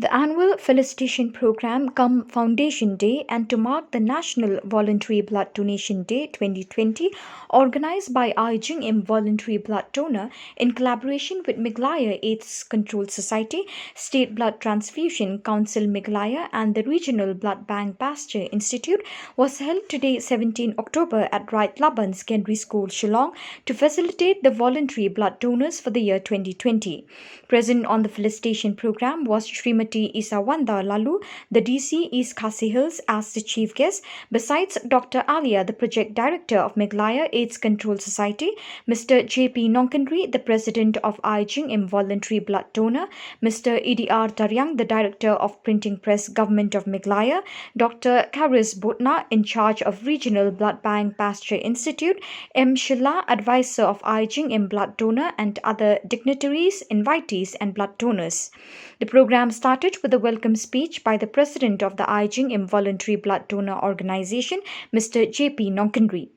The annual Felicitation Program come Foundation Day and to mark the National Voluntary Blood Donation Day 2020 organized by Aijing Voluntary Blood Donor in collaboration with Meghalaya AIDS Control Society, State Blood Transfusion Council Meghalaya and the Regional Blood Bank Pasteur Institute was held today 17 October at Wright Laban Secondary School Shillong to facilitate the voluntary blood donors for the year 2020. Present on the felicitation program was Srimati Isawanda Lalu, the DC East Khasi Hills, as the chief guest, besides Dr. Alia, the project director of Meghalaya AIDS Control Society, Mr. J.P. Nonkandri, the president of Aijing Involuntary Blood Donor, Mr. EDR Taryang, the director of Printing Press Government of Meghalaya, Dr. Karis Botna, in charge of Regional Blood Bank Pasteur Institute, M. Shilla, advisor of Aijing in Blood Donor, and other dignitaries, invitees, and blood donors. The program started with a welcome speech by the president of the Aijing Involuntary Blood Donor Organization, Mr. J.P. Nonkandri.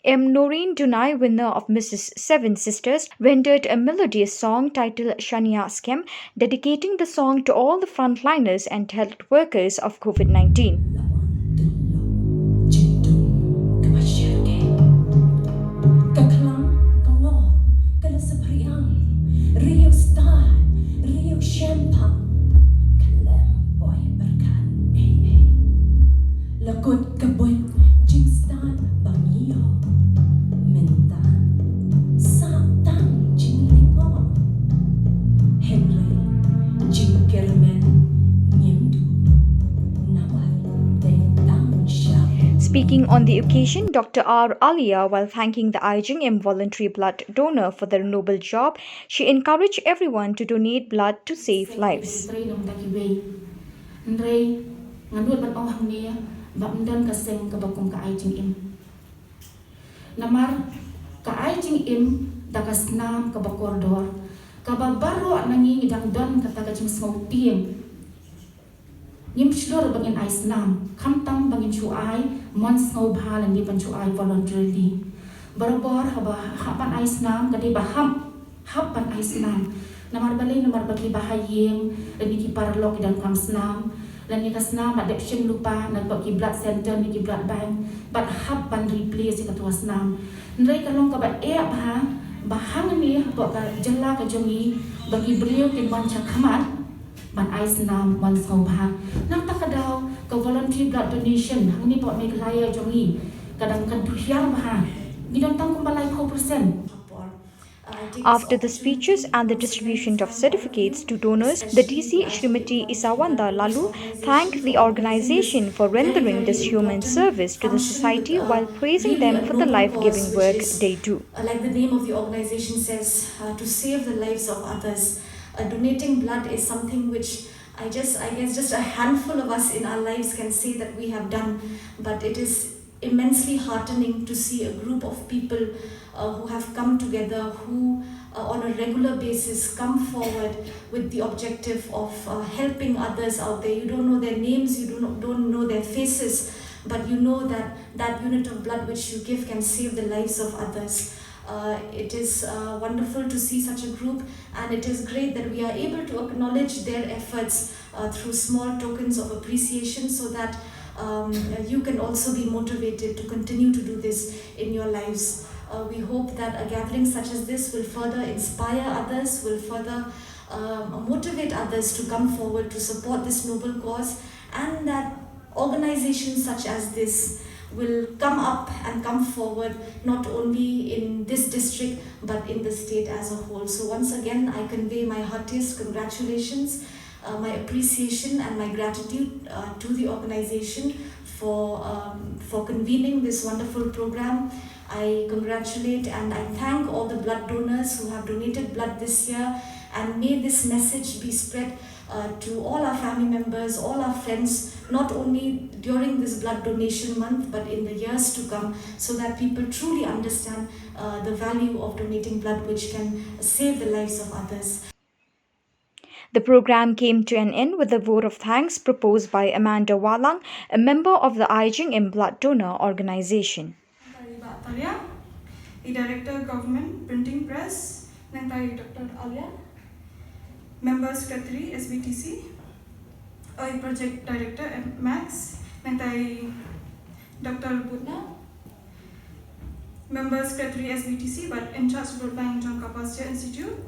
M. Noreen Dunai, winner of Mrs. Seven Sisters, rendered a melodious song titled Shania Skem, dedicating the song to all the frontliners and health workers of COVID 19. Lakot kabut jing stan bangiyo menta sa tang jing lingo Henry jing kermen nyemdu nawal te tang sha. Speaking on the occasion, Dr. R. Alia, while thanking the Aijing Involuntary Blood Donor for their noble job, she encouraged everyone to donate blood to save lives. Bamdan kaseng kabakong kaajing im. Namar kaajing im dakas nam kabakordor. Kababaro nangi idang don katagajing smau tiem. Yim shlur bangin ais nam. Kamtang bangin chuai mon smau bhalan di pan chuai voluntarily. Barabor hapan ais nam kadi baham hapan ais nam. Namar balay namar bagi bahayeng dan iki parlok idang kamsnam. Dan kita senam adoption lupa nak bagi blood center ni blood bank but hab ban replace ka tuas nam ndai kalong ka ba e bahang ni ba ka jella ka jongi bagi beliau tin ban chakhamat ban ais nam ban sau ba nak ta kadaw ka voluntary blood donation hang ni pa Meghalaya jongi kadang kan tuhyar ba ni dong tang kumbalai 4%. After the speeches and the distribution of certificates to donors, the DC Srimati Isawanda Lalu thanked the organization for rendering this human service to the society while praising them for the life-giving work they do. Like the name of the organization says, to save the lives of others. Donating blood is something which I guess just a handful of us in our lives can say that we have done, but it is immensely heartening to see a group of people who have come together, who on a regular basis come forward with the objective of helping others out there. You don't know their names, you don't know their faces, but you know that that unit of blood which you give can save the lives of others. It is wonderful to see such a group, and it is great that we are able to acknowledge their efforts through small tokens of appreciation so that you can also be motivated to continue to do this in your lives. We hope that a gathering such as this will further inspire others, will further motivate others to come forward to support this noble cause, and that organizations such as this will come up and come forward not only in this district but in the state as a whole. So once again, I convey my heartiest congratulations, my appreciation and my gratitude to the organization for convening this wonderful program. I congratulate and I thank all the blood donors who have donated blood this year, and may this message be spread to all our family members, all our friends, not only during this blood donation month but in the years to come, so that people truly understand the value of donating blood, which can save the lives of others. The program came to an end with a vote of thanks proposed by Amanda Walang, a member of the Aijing in Blood Donor Organization. The Director Government Printing Press, Dr. Alia, Member Secretary SBTC, I Project Director at Max, nantai Dr. Budna, Member Secretary SBTC but in charge of Broadband Jangka Pasir Institute,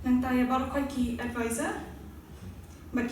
nantai Barokwaki Advisor,